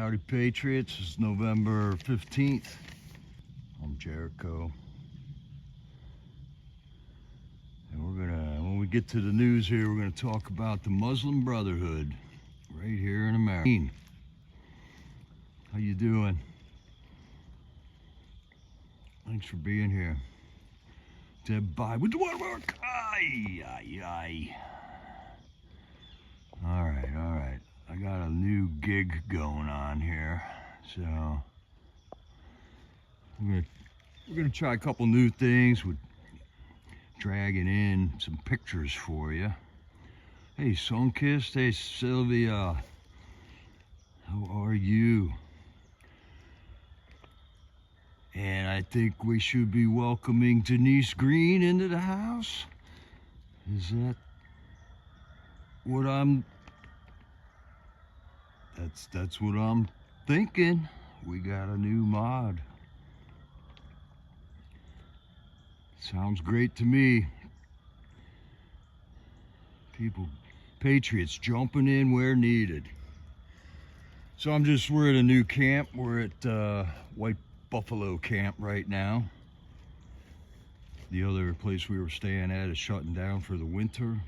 Howdy Patriots, it's November 15th. I'm Jericho. And when we get to the news here, we're gonna talk about the Muslim Brotherhood right here in America. How you doing? Thanks for being here. Deb by with the waterwork. Aye. All right. I got a new gig going on here, so we're gonna try a couple new things with dragging in some pictures for you. Hey, Sunkist. Hey, Sylvia. How are you? And I think we should be welcoming Denise Green into the house. Is that what I'm... That's what I'm thinking. We got a new mod. Sounds great to me. Patriots jumping in where needed. So we're at a new camp. We're at White Buffalo Camp right now. The other place we were staying at is shutting down for the winter.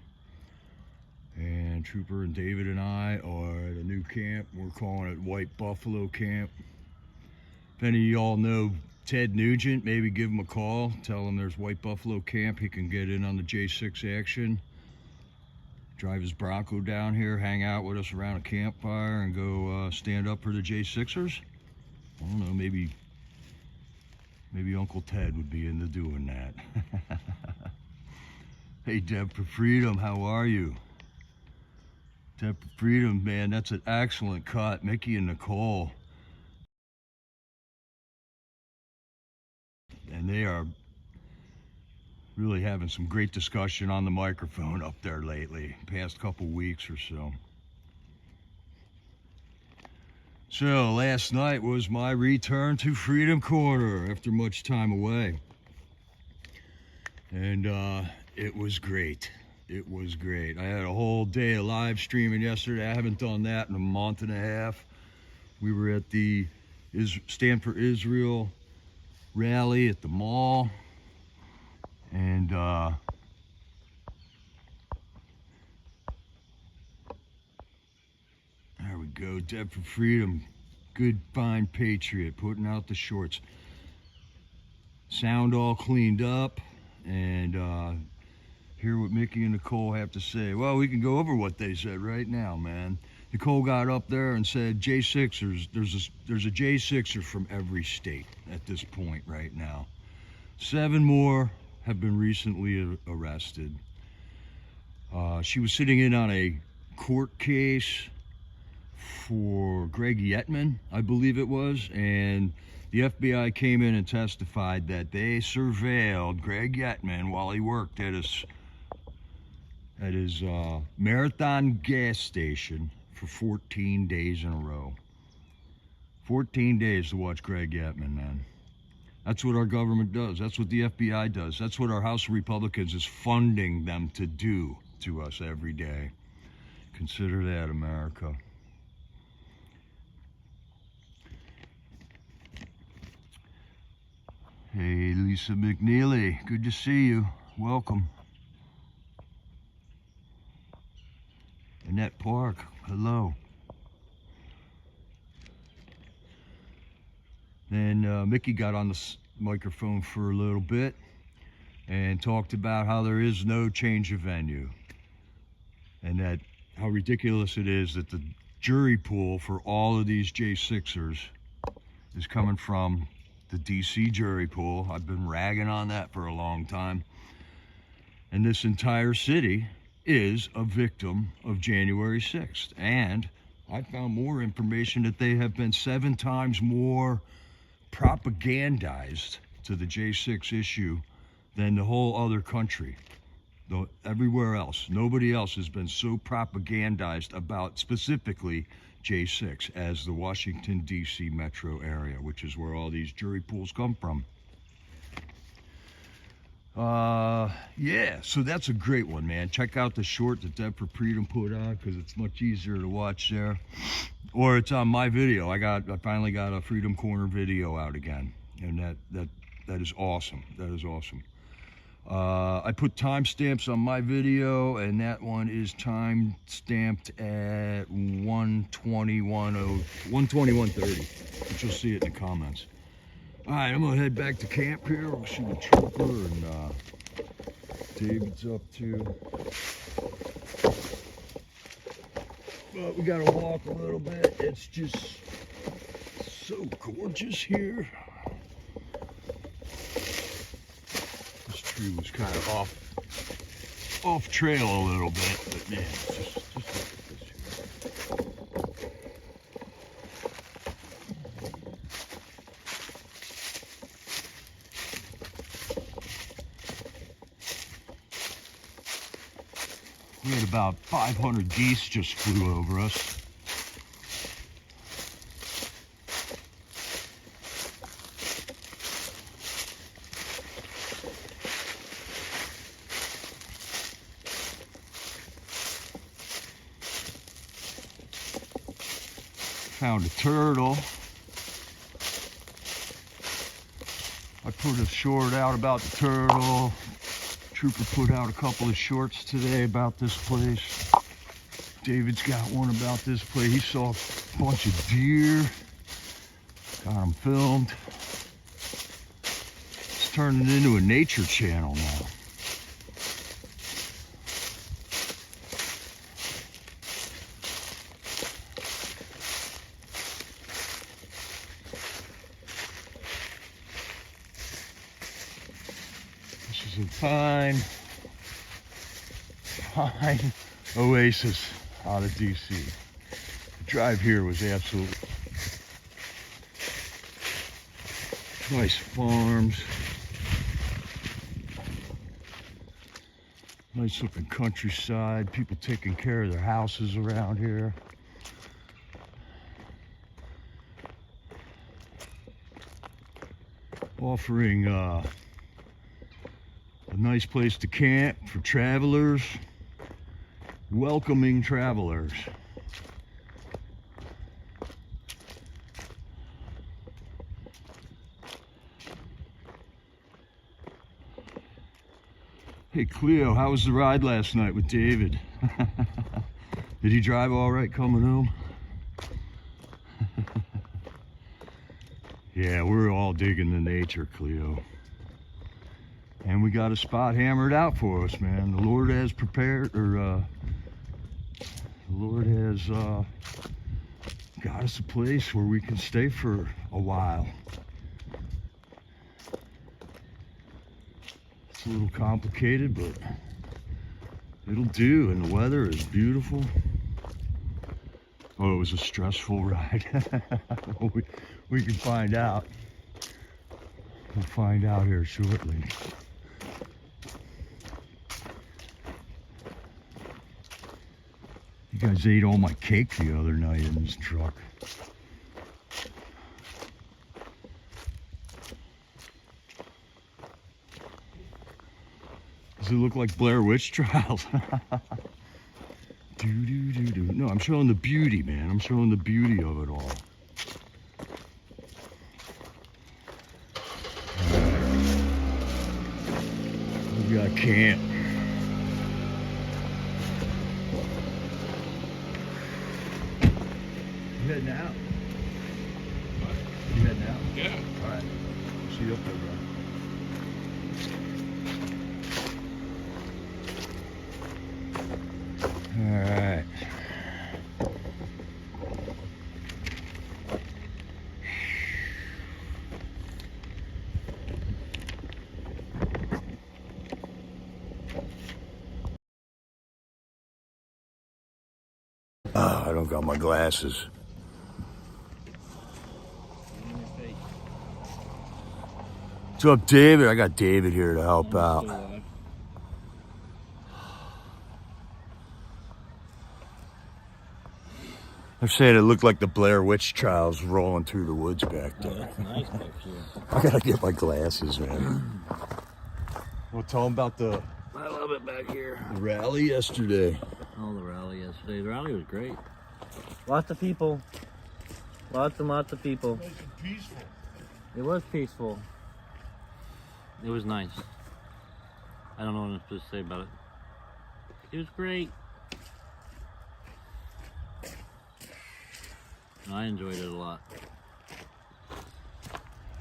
And Trooper and David and I are at a new camp. We're calling it White Buffalo Camp. If any of y'all know Ted Nugent, maybe give him a call. Tell him there's White Buffalo Camp. He can get in on the J6 action. Drive his Bronco down here, hang out with us around a campfire, and go stand up for the J6ers. I don't know, maybe Uncle Ted would be into doing that. Hey, Deb for Freedom, how are you? Deb for Freedom, man, that's an excellent cut. Mickey and Nicole. And they are really having some great discussion on the microphone up there lately, past couple weeks or so. So last night was my return to Freedom Corner after much time away. And it was great. It was great. I had a whole day of live streaming yesterday. I haven't done that in a month and a half. We were at the Stand for Israel rally at the mall. And there we go, Deb for Freedom, good fine patriot, putting out the shorts. Sound all cleaned up, and hear what Mickey and Nicole have to say. Well, we can go over what they said right now, man. Nicole got up there and said, J6ers, there's a J6er from every state at this point right now. 7 more have been recently arrested. She was sitting in on a court case for Greg Yetman, I believe it was, and the FBI came in and testified that they surveilled Greg Yetman while he worked at his Marathon gas station for 14 days in a row. 14 days to watch Greg Yetman, man. That's what our government does. That's what the FBI does. That's what our House of Republicans is funding them to do to us every day. Consider that, America. Hey, Lisa McNeely, good to see you. Welcome. Annette Park, hello. Then Mickey got on the microphone for a little bit and talked about how there is no change of venue, and that how ridiculous it is that the jury pool for all of these J6ers is coming from the DC jury pool. I've been ragging on that for a long time. And this entire city is a victim of January 6th. And I found more information that they have been 7 times more propagandized to the J6 issue than the whole other country. Though everywhere else, nobody else has been so propagandized about specifically J6 as the Washington, D.C. metro area, which is where all these jury pools come from. Yeah, so that's a great one, man. Check out the short that Dev for Freedom put out, because it's much easier to watch there. Or it's on my video. I finally got a Freedom Corner video out again, and that is awesome. That is awesome. I put timestamps on my video, and that one is time stamped at 1:21:30, which you'll see it in the comments. All right, I'm gonna head back to camp here. We'll see what Trooper and David's up to. But we gotta walk a little bit. It's just so gorgeous here. This tree was kind of off trail a little bit, but man, just look at this here. We had about 500 geese just flew over us. Found a turtle. I put a short out about the turtle. Trooper put out a couple of shorts today about this place. David's got one about this place. He saw a bunch of deer. Got them filmed. It's turning into a nature channel now. This is a fine oasis out of DC. The drive here was absolutely nice. Farms, nice looking countryside, people taking care of their houses around here. Offering a nice place to camp for travelers, welcoming travelers. Hey Cleo, how was the ride last night with David? Did he drive all right coming home? Yeah, we're all digging the nature, Cleo. And we got a spot hammered out for us, man. The Lord has prepared, or the Lord has got us a place where we can stay for a while. It's a little complicated, but it'll do, and the weather is beautiful. Oh, it was a stressful ride. we can find out. We'll find out here shortly. You guys ate all my cake the other night in this truck. Does it look like Blair Witch Trials? No, I'm showing the beauty, man. I'm showing the beauty of it all. We got camp. You heading out? What? You heading out? Yeah. All right. See you up there, bro. All right. I don't got my glasses. What's up, David? I got David here to help out. They're saying it looked like the Blair Witch Trials rolling through the woods back there. Oh, that's nice back here. I gotta get my glasses, man. Well, tell them about the I love it back here. rally yesterday. Oh, the rally yesterday. The rally was great. Lots of people. Lots and lots of people. Nice and peaceful. It was peaceful. It was nice. I don't know what I'm supposed to say about it. It was great. I enjoyed it a lot.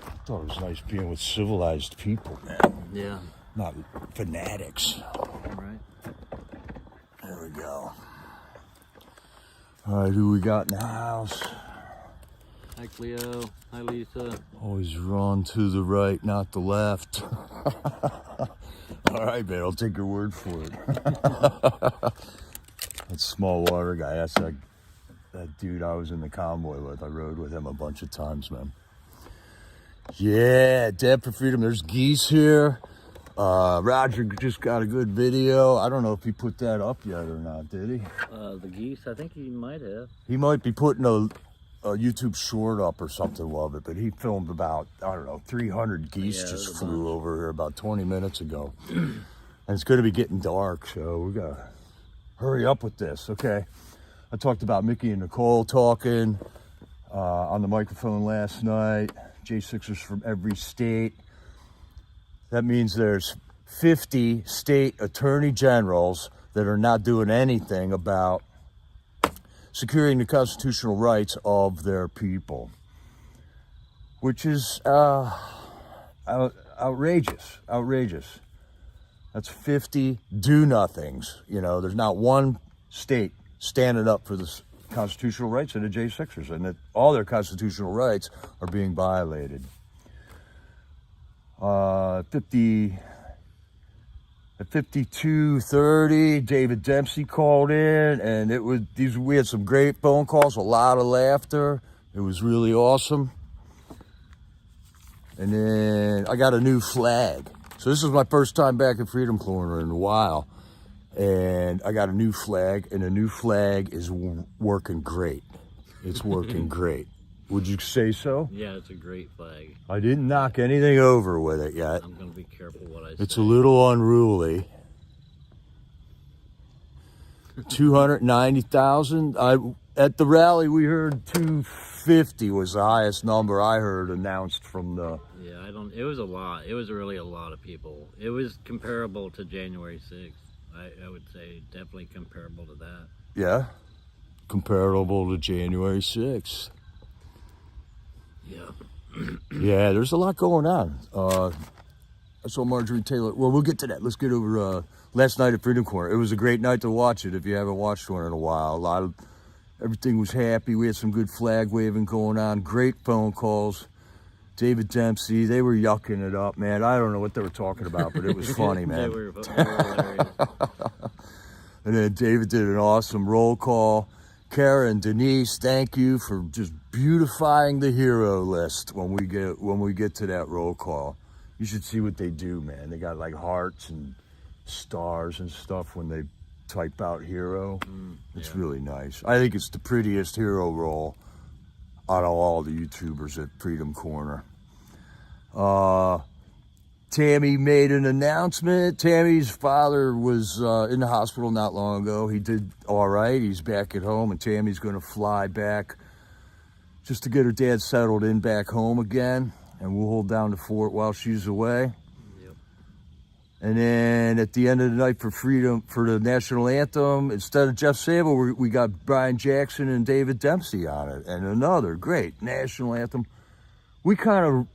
I thought it was nice being with civilized people, man. Yeah. Not fanatics. Right. There we go. All right, who we got in the house? Hi, Cleo. Hi, Lisa. Always run to the right, not the left. All right, man, I'll take your word for it. That small water guy, that's that dude I was in the convoy with. I rode with him a bunch of times, man. Yeah, Deb for Freedom. There's geese here. Roger just got a good video. I don't know if he put that up yet or not, did he? The geese, I think he might have. He might be putting a YouTube short up or something of it, but he filmed about, I don't know, 300 geese just flew over here about 20 minutes ago. And it's going to be getting dark, so we got to hurry up with this, okay? I talked about Mickey and Nicole talking on the microphone last night. J6ers from every state. That means there's 50 state attorney generals that are not doing anything about securing the constitutional rights of their people, which is outrageous. That's 50 do-nothings. You know, there's not one state standing up for the constitutional rights of the J6ers, and that all their constitutional rights are being violated. At 52:30, David Dempsey called in, and we had some great phone calls, a lot of laughter. It was really awesome. And then I got a new flag. So this is my first time back at Freedom Corner in a while. And I got a new flag, and the new flag is working great. It's working great. Would you say so? Yeah, it's a great flag. I didn't knock anything over with it yet. I'm going to be careful what I say. It's a little unruly. 290,000. At the rally, we heard 250 was the highest number I heard announced from the... Yeah, it was a lot. It was really a lot of people. It was comparable to January 6th. I would say definitely comparable to that. Yeah, comparable to January 6th. Yeah. Yeah, there's a lot going on. I saw Marjorie Taylor. Well, we'll get to that. Let's get over last night at Freedom Corner. It was a great night to watch it if you haven't watched one in a while. Everything was happy. We had some good flag waving going on. Great phone calls. David Dempsey, they were yucking it up, man. I don't know what they were talking about, but it was funny, man. They were hilarious. And then David did an awesome roll call. Kara and Denise, thank you for just beautifying the hero list when we get to that roll call. You should see what they do, man. They got like hearts and stars and stuff when they type out hero. It's really nice. I think it's the prettiest hero roll out of all the YouTubers at Freedom Corner. Tammy made an announcement. Tammy's father was in the hospital not long ago. He did all right. He's back at home, and Tammy's going to fly back just to get her dad settled in back home again, and we'll hold down the fort while she's away. Yep. And then at the end of the night for Freedom, for the national anthem, instead of Jeff Sable, we got Brian Jackson and David Dempsey on it, and another great national anthem. We kind of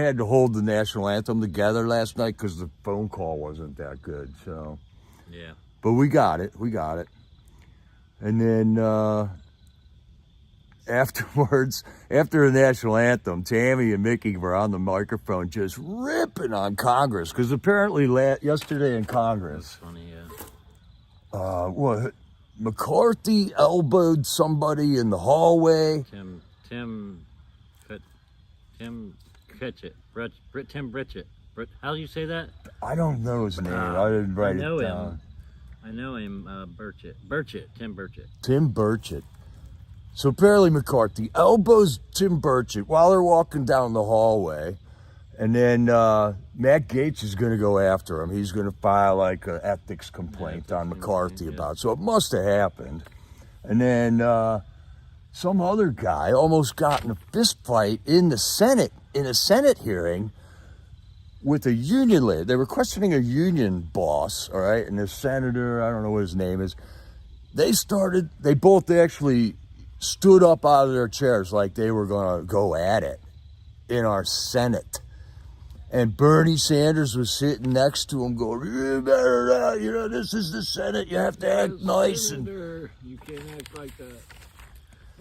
had to hold the national anthem together last night because the phone call wasn't that good. So, Yeah. but we got it. And then afterwards, after the national anthem, Tammy and Mickey were on the microphone just ripping on Congress because apparently yesterday in Congress, That's funny, yeah. what McCarthy elbowed somebody in the hallway. Tim Bridget. How do you say that? I don't know his name. I didn't write it down. I know him, Tim Burchett. Tim Burchett. So apparently McCarthy elbows Tim Burchett while they're walking down the hallway, And then Matt Gaetz is going to go after him. He's going to file like an ethics complaint on McCarthy about it. So it must have happened. And then some other guy almost got in a fist fight in the Senate, in a Senate hearing with a union leader. They were questioning a union boss, all right? And the senator, I don't know what his name is. They both actually stood up out of their chairs like they were going to go at it in our Senate. And Bernie Sanders was sitting next to him going, you better not, you know, this is the Senate, you have to act nice. Senator, you can't act like that.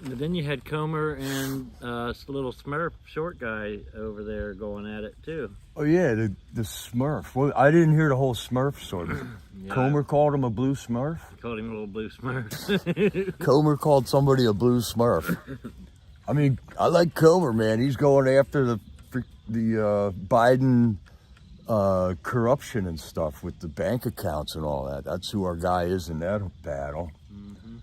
But then you had Comer and little Smurf short guy over there going at it too. Oh yeah, the Smurf. Well, I didn't hear the whole Smurf story. Yeah. Comer called him a blue Smurf? He called him a little blue Smurf. Comer called somebody a blue Smurf. I mean, I like Comer, man. He's going after the Biden corruption and stuff with the bank accounts and all that. That's who our guy is in that battle. Mm-hmm.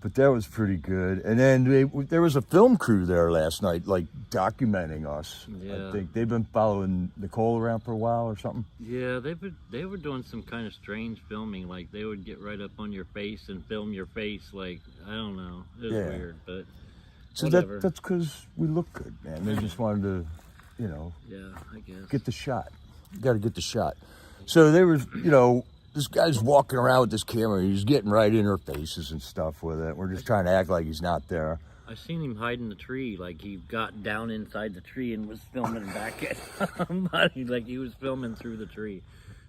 But that was pretty good. And then there was a film crew there last night, like documenting us. Yeah. I think they've been following Nicole around for a while or something. Yeah, they were doing some kind of strange filming. Like they would get right up on your face and film your face. Like, I don't know. It was weird, but so that's because we look good, man. They just wanted to, you know, I guess, get the shot. You got to get the shot. So there was, you know, this guy's walking around with this camera. He's getting right in her faces and stuff with it. We're just trying to act like he's not there. I seen him hide in the tree. Like he got down inside the tree and was filming back at somebody. Like he was filming through the tree.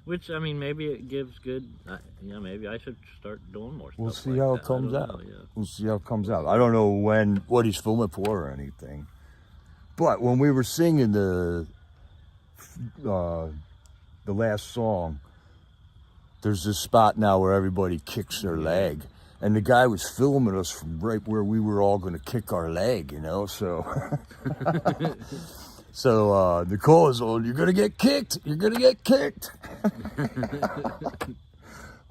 Which, I mean, maybe it gives good, maybe I should start doing more stuff. We'll see how it comes out. We'll see how it comes out. I don't know what he's filming for or anything. But when we were singing the last song, there's this spot now where everybody kicks their leg. And the guy was filming us from right where we were all going to kick our leg, you know, so... So Nicole is on, you're going to get kicked. You're going to get kicked.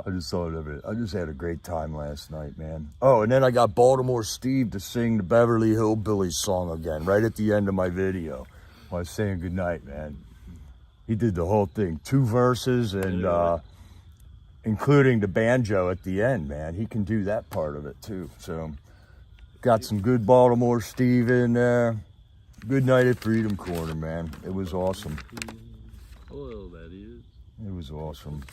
I just thought of it. I just had a great time last night, man. Oh, and then I got Baltimore Steve to sing the Beverly Hillbillies song again, right at the end of my video. When I was saying goodnight, man. He did the whole thing. 2 verses and including the banjo at the end, man. He can do that part of it too. So got some good Baltimore Steve in there. Good night at Freedom Corner, man. It was awesome. Oh, that is. It was awesome.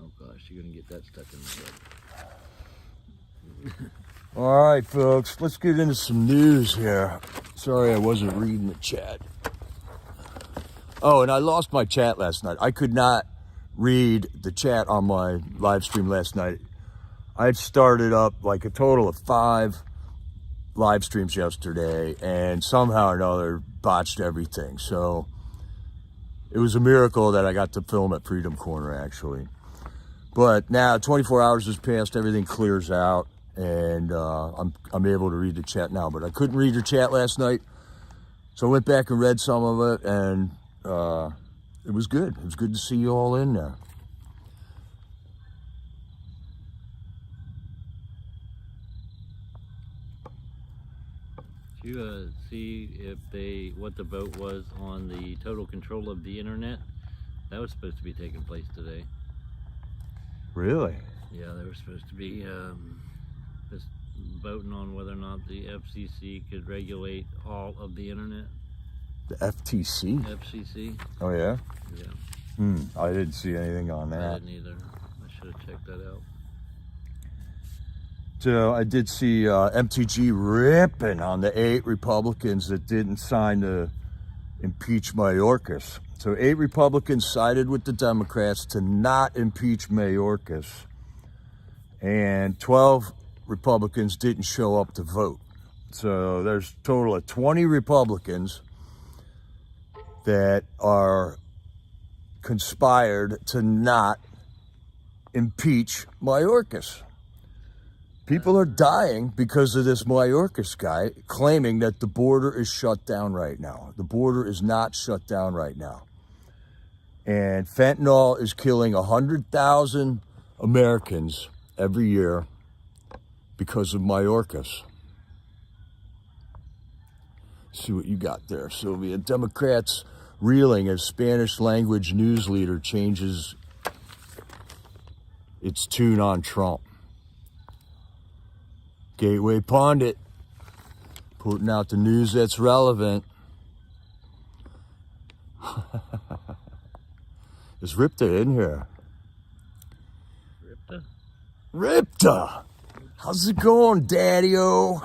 Oh gosh, you're gonna get that stuck in the head. All right, folks, let's get into some news here. Sorry I wasn't reading the chat. Oh, and I lost my chat last night. I could not read the chat on my live stream last night. I had started up like a total of 5 live streams yesterday and somehow or another botched everything. So it was a miracle that I got to film at Freedom Corner, actually. But now 24 hours has passed, everything clears out, and I'm able to read the chat now. But I couldn't read your chat last night, so I went back and read some of it, and it was good. It was good to see you all in there. Did you see what the vote was on the total control of the internet? That was supposed to be taking place today. Really? Yeah, they were supposed to be just voting on whether or not the FCC could regulate all of the internet. The FTC? FCC. Oh, yeah? Yeah. I didn't see anything on that. I didn't either. I should have checked that out. So I did see MTG ripping on the 8 Republicans that didn't sign to impeach Mayorkas. So 8 Republicans sided with the Democrats to not impeach Mayorkas. And 12 Republicans didn't show up to vote. So there's a total of 20 Republicans that are conspired to not impeach Mayorkas. People are dying because of this Mayorkas guy claiming that the border is shut down right now. The border is not shut down right now. And fentanyl is killing 100,000 Americans every year because of Mayorkas. See what you got there, Sylvia. Democrats reeling as Spanish language news leader changes its tune on Trump. Gateway Pundit putting out the news that's relevant. Is Ripta in here? Ripta? Ripta! How's it going, Daddy-o?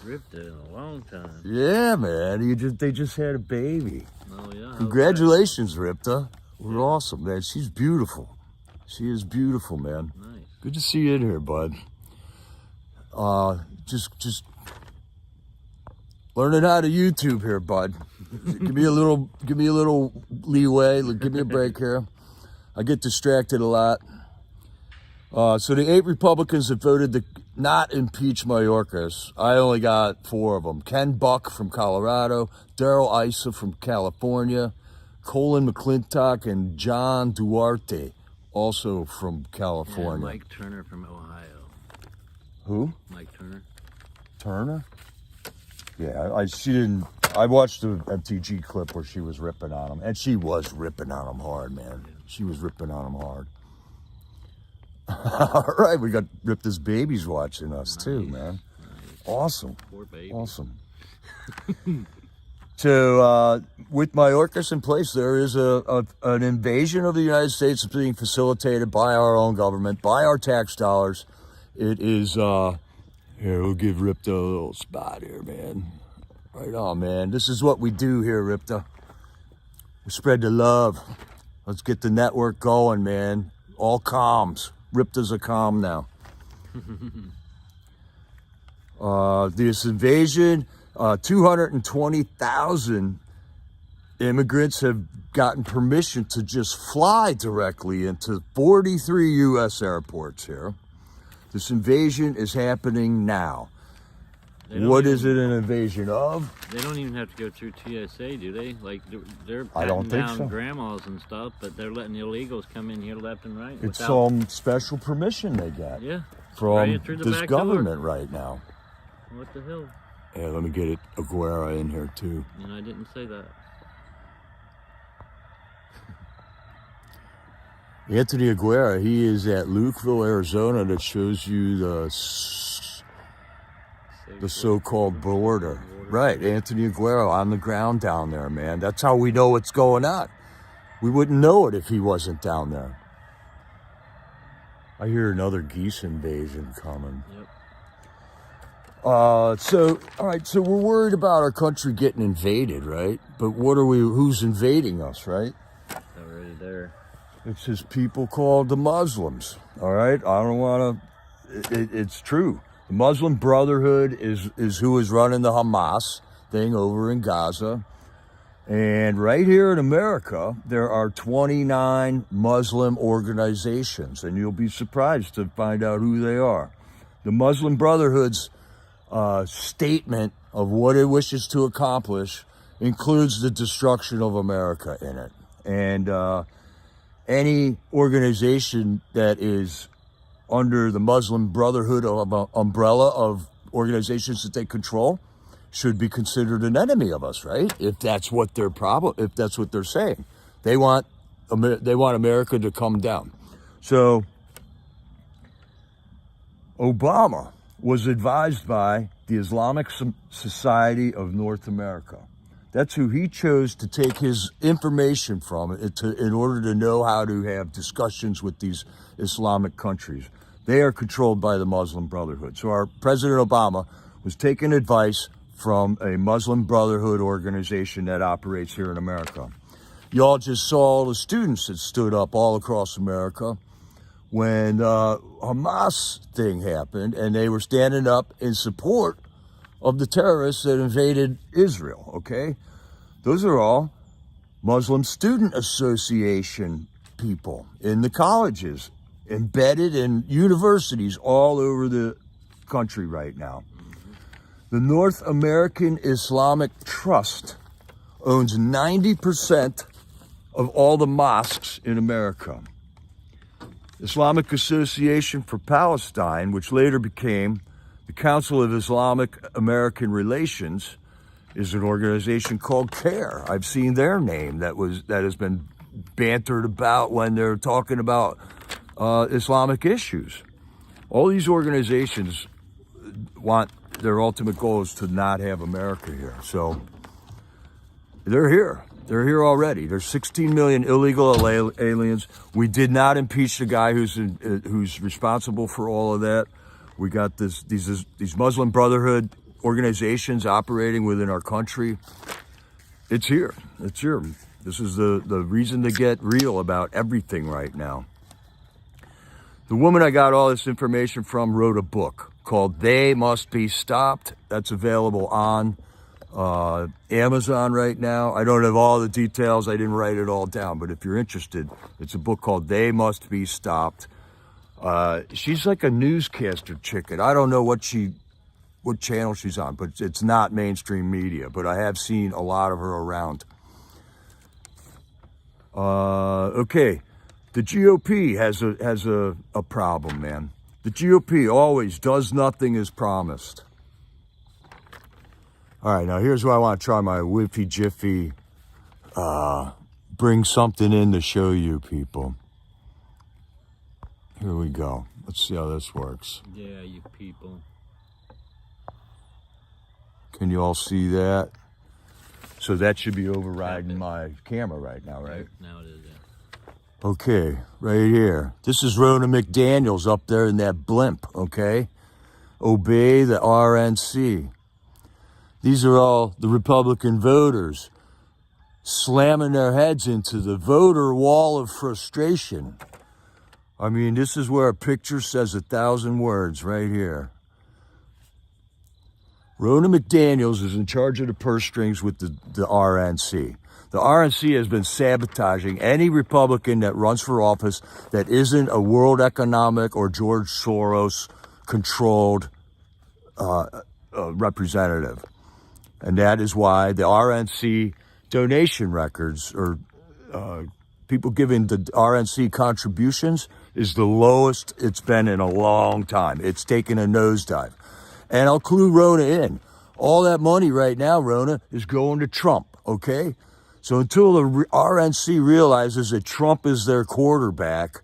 Ripta in a long time. Yeah, man. They just had a baby. Oh, yeah. Congratulations, Ripta. We're awesome, man. She's beautiful. She is beautiful, man. Nice. Good to see you in here, bud. Just learning how to YouTube here, bud. Give me a little leeway. Give me a break here. I get distracted a lot. So the 8 Republicans that voted to not impeach Mayorkas, I only got 4 of them. Ken Buck from Colorado, Darrell Issa from California, Colin McClintock, and John Duarte, also from California. Yeah, Mike Turner from Ohio. Who? Mike Turner. Turner? Yeah, she didn't. I watched the MTG clip where she was ripping on him, and she was ripping on him hard, man. She was ripping on him hard. All right, we got Ripta's babies watching us too, man. Nice. Awesome. Poor baby. Awesome. So, with Mayorkas in place, there is an invasion of the United States that's being facilitated by our own government, by our tax dollars. It is, here, we'll give Ripta a little spot here, man. Right on, man. This is what we do here, Ripta. We spread the love. Let's get the network going, man. All comms. Ripta's a comm now. This invasion, 220,000 immigrants have gotten permission to just fly directly into 43 U.S. airports here. This invasion is happening now. What is it an invasion of? They don't even have to go through TSA, do they? Like, they're I don't patting think down so. grandmas and stuff, but they're letting illegals come in here left and right. It's without- some special permission they got from right through the this back door. government right now. What the hell? Yeah, let me get it Aguera in here too. And I didn't say that. Anthony Aguera, he is at Lukeville, Arizona. That shows you the so-called border. Right, Anthony Aguera on the ground down there, man. That's how we know what's going on. We wouldn't know it if he wasn't down there. I hear another geese invasion coming. Yep. All right, so we're worried about our country getting invaded, right? But who's invading us, right? Already there. It's his people called the Muslims, all right? I don't want to, it's true. The Muslim Brotherhood is who is running the Hamas thing over in Gaza. And right here in America, there are 29 Muslim organizations, and you'll be surprised to find out who they are. The Muslim Brotherhood's statement of what it wishes to accomplish includes the destruction of America in it. And any organization that is under the Muslim Brotherhood umbrella of organizations that they control should be considered an enemy of us, right? If that's what their problem, if that's what they're saying, they want America to come down. So Obama was advised by the Islamic Society of North America. That's who he chose to take his information from in order to know how to have discussions with these Islamic countries. They are controlled by the Muslim Brotherhood. So our President Obama was taking advice from a Muslim Brotherhood organization that operates here in America. Y'all just saw all the students that stood up all across America when Hamas thing happened, and they were standing up in support of the terrorists that invaded Israel, okay? Those are all Muslim Student Association people in the colleges, embedded in universities all over the country right now. The North American Islamic Trust owns 90% of all the mosques in America. Islamic Association for Palestine, which later became The Council of Islamic American Relations is an organization called CARE. I've seen their name that has been bantered about when they're talking about Islamic issues. All these organizations want, their ultimate goal is to not have America here. So they're here. They're here already. There's 16 million illegal aliens. We did not impeach the guy who's responsible for all of that. We got these Muslim Brotherhood organizations operating within our country. It's here. It's here. This is the reason to get real about everything right now. The woman I got all this information from wrote a book called They Must Be Stopped. That's available on Amazon right now. I don't have all the details. I didn't write it all down, but if you're interested, it's a book called They Must Be Stopped. She's like a newscaster chicken. I don't know what channel she's on, but it's not mainstream media, but I have seen a lot of her around. Okay. The GOP has a problem, man. The GOP always does nothing as promised. All right, now here's where I want to try my whiffy jiffy, bring something in to show you people. Here we go. Let's see how this works. Yeah, you people. Can you all see that? So that should be overriding my camera right now, right? Now it is, yeah. Okay, right here. This is Ronna McDaniels up there in that blimp, okay? Obey the RNC. These are all the Republican voters slamming their heads into the voter wall of frustration. I mean, this is where a picture says 1,000 words right here. Ronna McDaniels is in charge of the purse strings with the RNC. The RNC has been sabotaging any Republican that runs for office that isn't a World Economic or George Soros controlled representative. And that is why the RNC donation records, or people giving the RNC contributions, is the lowest it's been in a long time. It's taken a nosedive. And I'll clue Ronna in. All that money right now, Ronna, is going to Trump, okay? So until the RNC realizes that Trump is their quarterback,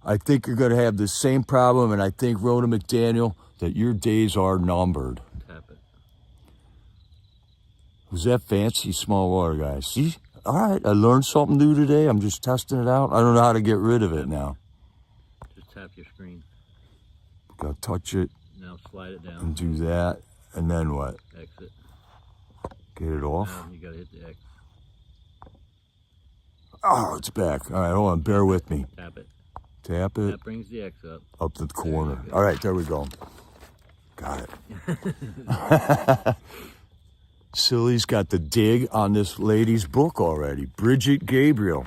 I think you're going to have the same problem, and I think, Ronna McDaniel, that your days are numbered. Tap it. Was that fancy small water, guys? See? All right, I learned something new today. I'm just testing it out. I don't know how to get rid of it now. Just tap your screen. Got to touch it. Now slide it down. And do that. And then what? Exit. Get it off? Now you got to hit the X. Oh, it's back. All right, hold on. Bear with me. Tap it. Tap it. That brings the X up. Up to the corner. All right, there we go. Got it. Silly's got the dig on this lady's book already. Bridget Gabriel.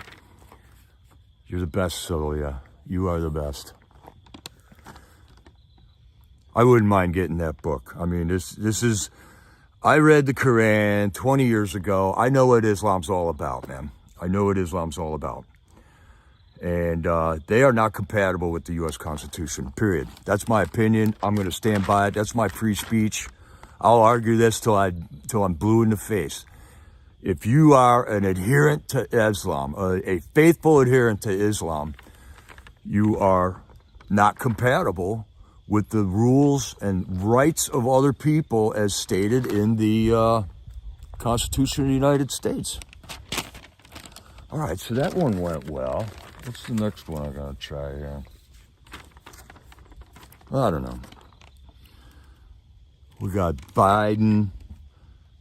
You're the best, Sylvia. You are the best. I wouldn't mind getting that book. I mean, this is... I read the Quran 20 years ago. I know what Islam's all about, man. I know what Islam's all about. And they are not compatible with the U.S. Constitution, period. That's my opinion. I'm going to stand by it. That's my free speech. I'll argue this till I'm blue in the face. If you are an adherent to Islam, a faithful adherent to Islam, you are not compatible with the rules and rights of other people as stated in the Constitution of the United States. All right, so that one went well. What's the next one I'm going to try here? I don't know. We got Biden,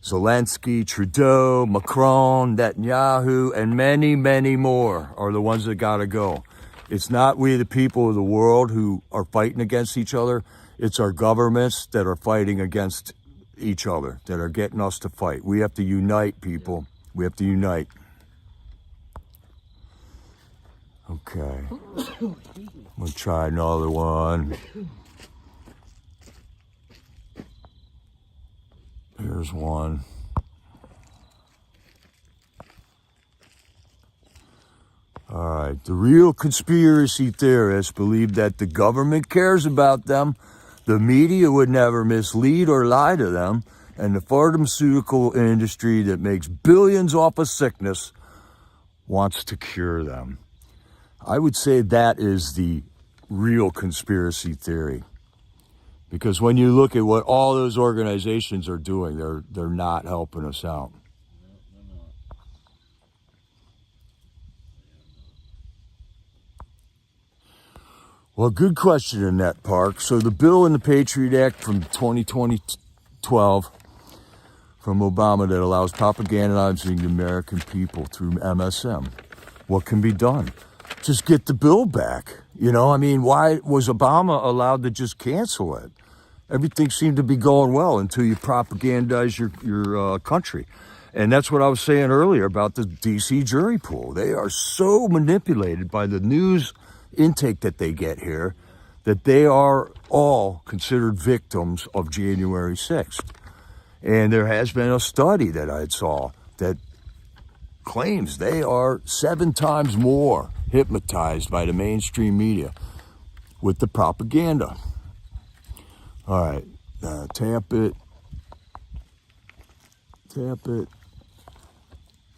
Zelensky, Trudeau, Macron, Netanyahu, and many, many more are the ones that got to go. It's not we, the people of the world, who are fighting against each other. It's our governments that are fighting against each other, that are getting us to fight. We have to unite, people. We have to unite. Okay. I'm going to try another one. Here's one. All right. The real conspiracy theorists believe that the government cares about them. The media would never mislead or lie to them. And the pharmaceutical industry that makes billions off of sickness wants to cure them. I would say that is the real conspiracy theory. Because when you look at what all those organizations are doing, they're not helping us out. Well, good question, Annette Park. So the bill in the Patriot Act from 2012 from Obama that allows propagandizing the American people through MSM. What can be done? Just get the bill back. You know, I mean, why was Obama allowed to just cancel it? Everything seemed to be going well until you propagandize your country. And that's what I was saying earlier about the DC jury pool. They are so manipulated by the news intake that they get here that they are all considered victims of January 6th. And there has been a study that I saw that claims they are 7 times more hypnotized by the mainstream media with the propaganda. All right, tap it,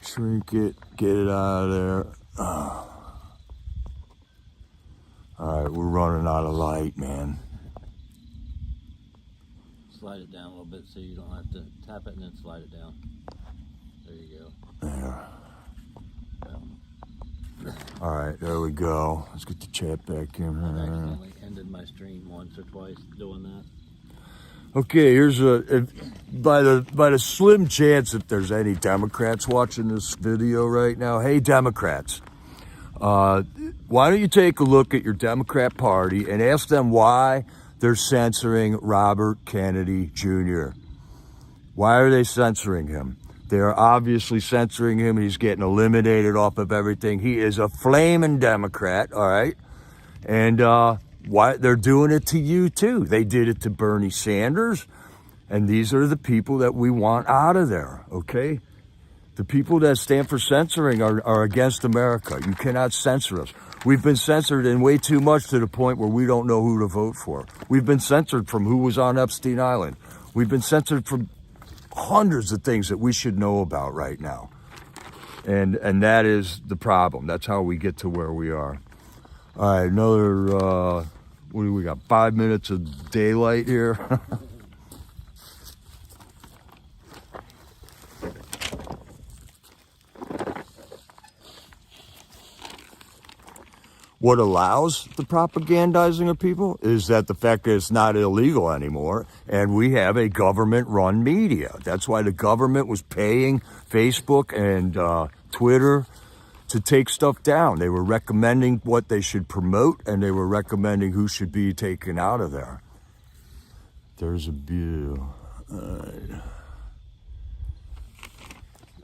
shrink it, get it out of there. All right, we're running out of light, man. Slide it down a little bit so you don't have to tap it and then slide it down. There you go. There. Well, All right, there we go. Let's get the chat back in. I've accidentally ended my stream once or twice doing that. Okay, here's by the slim chance if there's any Democrats watching this video right now. Hey, Democrats, why don't you take a look at your Democrat Party and ask them why they're censoring Robert Kennedy Jr. Why are they censoring him? They are obviously censoring him. He's getting eliminated off of everything. He is a flaming Democrat, all right? And why they're doing it to you, too. They did it to Bernie Sanders, and these are the people that we want out of there, okay? The people that stand for censoring are against America. You cannot censor us. We've been censored in way too much to the point where we don't know who to vote for. We've been censored from who was on Epstein Island. We've been censored from hundreds of things that we should know about right now. And that is the problem. That's how we get to where we are. All right, another, what do we got? 5 minutes of daylight here. What allows the propagandizing of people is that the fact that it's not illegal anymore, and we have a government-run media. That's why the government was paying Facebook and Twitter to take stuff down. They were recommending what they should promote, and they were recommending who should be taken out of there. There's a bill.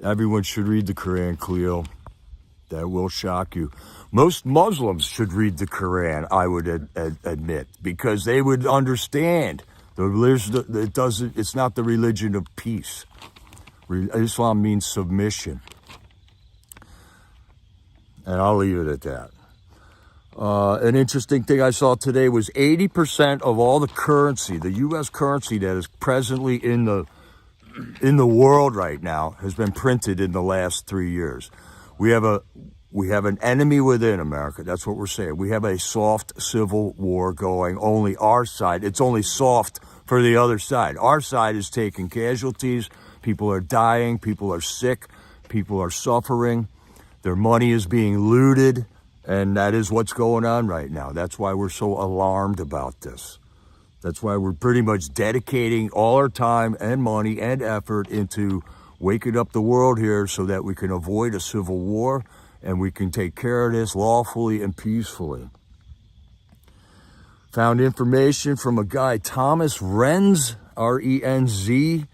Everyone should read the Quran, Cleo. That will shock you. Most Muslims should read the Quran, I would admit, because they would understand. It's not the religion of peace. Islam means submission. And I'll leave it at that. An interesting thing I saw today was 80% of all the currency, the U.S. currency that is presently in the world right now, has been printed in the last 3 years. We have an enemy within America. That's what we're saying. We have a soft civil war going. Only our side. It's only soft for the other side. Our side is taking casualties. People are dying. People are sick. People are suffering. Their money is being looted. And that is what's going on right now. That's why we're so alarmed about this. That's why we're pretty much dedicating all our time and money and effort into waking up the world here so that we can avoid a civil war and we can take care of this lawfully and peacefully. Found information from a guy, Thomas Renz, R-E-N-Z.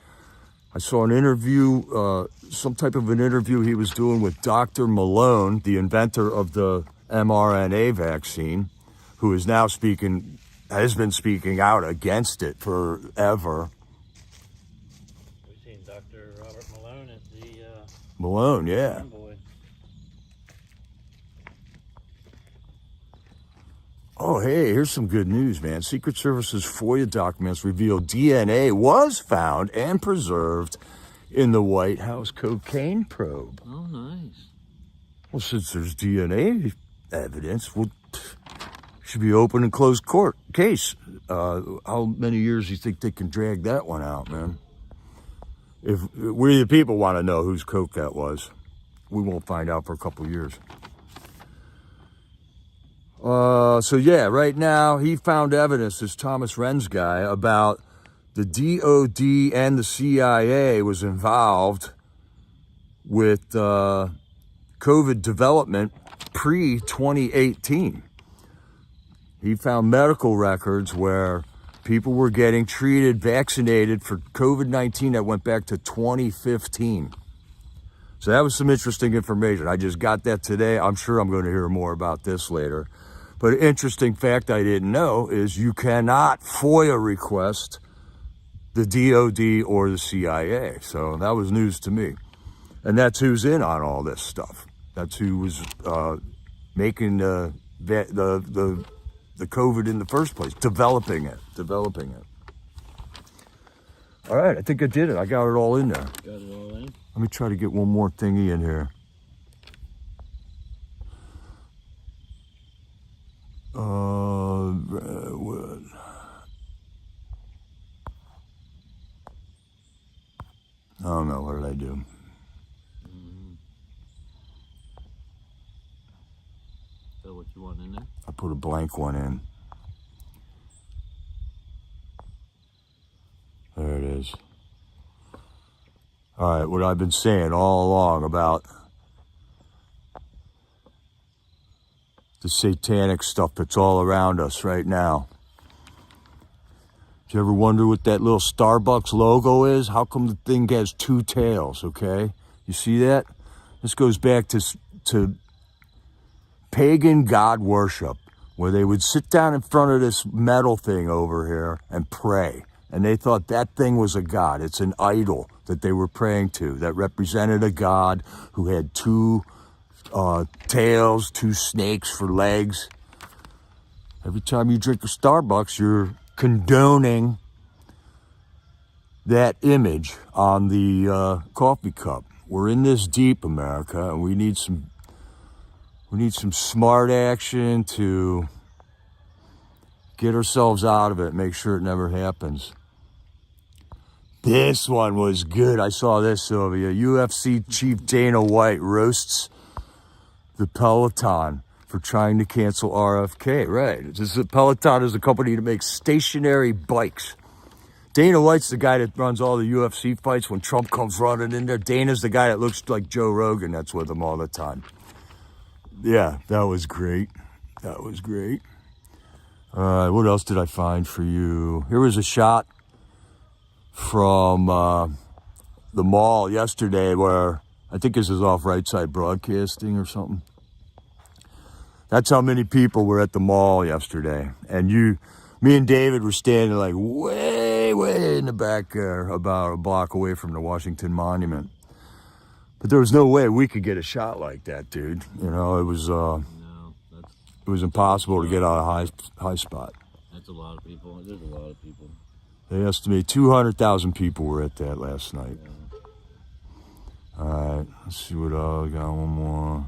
I saw an interview, some type of an interview he was doing with Dr. Malone, the inventor of the mRNA vaccine, who is now has been speaking out against it forever. We've seen Dr. Robert Malone at the Malone, yeah. Boy. Oh, Oh, hey, here's some good news, man. Secret Service's FOIA documents reveal DNA was found and preserved in the White House cocaine probe. Oh, nice. Well, since there's DNA evidence, well, should be open and closed court case. How many years do you think they can drag that one out, man? If we the people want to know whose coke that was, we won't find out for a couple years. So yeah, right now he found evidence, this Thomas Renz guy, about the DOD and the CIA was involved with COVID development pre-2018. He found medical records where people were getting treated, vaccinated for COVID-19 that went back to 2015. So that was some interesting information. I just got that today. I'm sure I'm going to hear more about this later. But an interesting fact I didn't know is you cannot FOIA request the DOD or the CIA. So that was news to me. And that's who's in on all this stuff. That's who was making the COVID in the first place, developing it. All right, I think I did it. I got it all in there. Got it all in? Let me try to get one more thingy in here. Redwood. I don't know, what did I do? So what you want in there? I put a blank one in. There it is. All right, what I've been saying all along about the satanic stuff that's all around us right now. Do you ever wonder what that little Starbucks logo is? How come the thing has two tails, okay? You see that? This goes back to pagan god worship, where they would sit down in front of this metal thing over here and pray. And they thought that thing was a god. It's an idol that they were praying to that represented a god who had two tails, two snakes for legs. Every time you drink a Starbucks, you're condoning that image on the coffee cup. We're in this deep, America, and we need some smart action to get ourselves out of it, make sure it never happens. This one was good. I saw this, Sylvia. UFC Chief Dana White roasts the Peloton for trying to cancel RFK. Right. Peloton is a company that makes stationary bikes. Dana White's the guy that runs all the UFC fights when Trump comes running in there. Dana's the guy that looks like Joe Rogan that's with him all the time. Yeah, that was great. That was great. All right, what else did I find for you? Here was a shot from the mall yesterday where, I think this is off Right Side Broadcasting or something. That's how many people were at the mall yesterday. And me and David were standing like way in the back there, about a block away from the Washington Monument. But there was no way we could get a shot like that, dude. You know, it was impossible to get on a high spot. That's a lot of people. There's a lot of people. They estimate 200,000 people were at that last night. Yeah. All right, let's see what else. I got one more.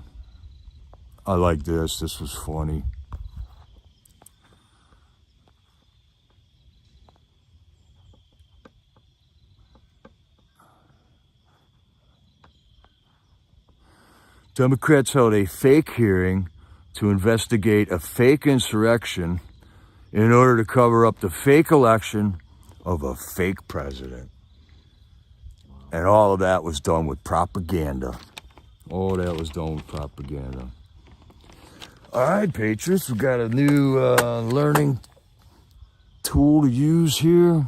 I like this. This was funny. Democrats held a fake hearing to investigate a fake insurrection in order to cover up the fake election of a fake president. And all of that was done with propaganda. All that was done with propaganda. All right, Patriots, we've got a new learning tool to use here.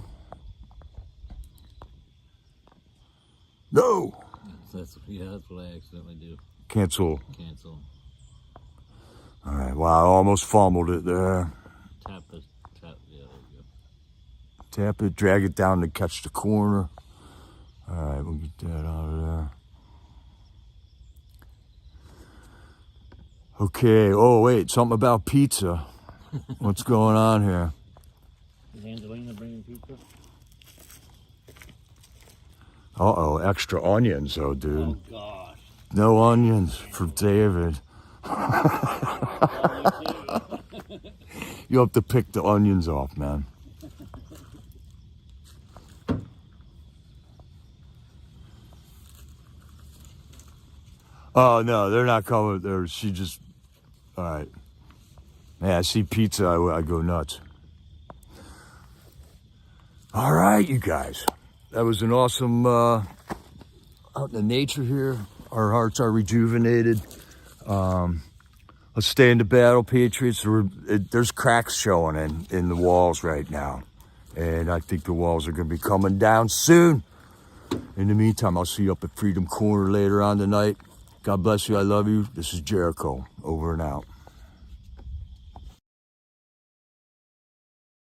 No! That's what I accidentally do. Cancel. All right, wow, I almost fumbled it there. Tap, yeah, there you go. Tap it, drag it down to catch the corner. All right, we'll get that out of there. Okay, oh wait, something about pizza. What's going on here? Is Angelina bringing pizza? Uh-oh, extra onions, though, dude. Oh, gosh. No onions for David. You have to pick the onions off, man. Oh, no, they're not coming. She just... All right. Yeah, I see pizza, I go nuts. All right, you guys. That was an awesome... out in the nature here. Our hearts are rejuvenated. Let's stay in the battle, Patriots. There's cracks showing in the walls right now. And I think the walls are going to be coming down soon. In the meantime, I'll see you up at Freedom Corner later on tonight. God bless you. I love you. This is Jericho. Over and out.